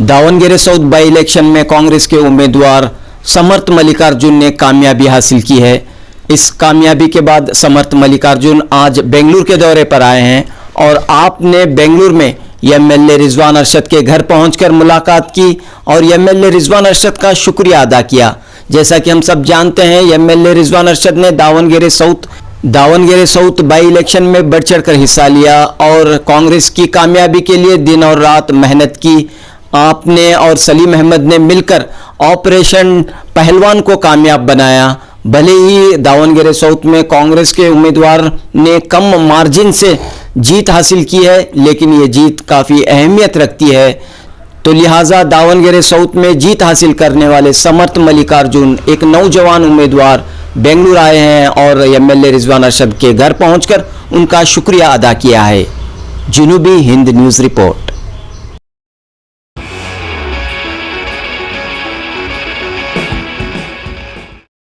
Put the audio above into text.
Davangere south by election में कांग्रेस के उम्मीदवार समर्थ मल्लिकार्जुन ने कामयाबी हासिल की है। इस कामयाबी के बाद समर्थ मल्लिकार्जुन आज बेंगलुरु के दौरे पर आए हैं और आपने बेंगलुरु में एमएलए रिजवान अरशद के घर पहुंचकर मुलाकात की और एमएलए रिजवान अरशद का शुक्रिया अदा किया। जैसा कि हम सब जानते हैं, एमएलए रिजवान अरशद ने दावणगेरे साउथ बाई इलेक्शन में बढ़ चढ़कर हिस्सा लिया और कांग्रेस की कामयाबी के लिए दिन और रात मेहनत की। आपने और सलीम अहमद ने मिलकर ऑपरेशन पहलवान को कामयाब बनाया। भले ही दावणगेरे साउथ में कांग्रेस के उम्मीदवार ने कम मार्जिन से जीत हासिल की है, लेकिन ये जीत काफ़ी अहमियत रखती है। तो लिहाजा दावणगेरे साउथ में जीत हासिल करने वाले समर्थ मल्लिकार्जुन एक नौजवान उम्मीदवार बेंगलुरु आए हैं और एमएलए रिजवान अरशद के घर पहुंचकर उनका शुक्रिया अदा किया है। जनूबी हिंद न्यूज़ रिपोर्ट।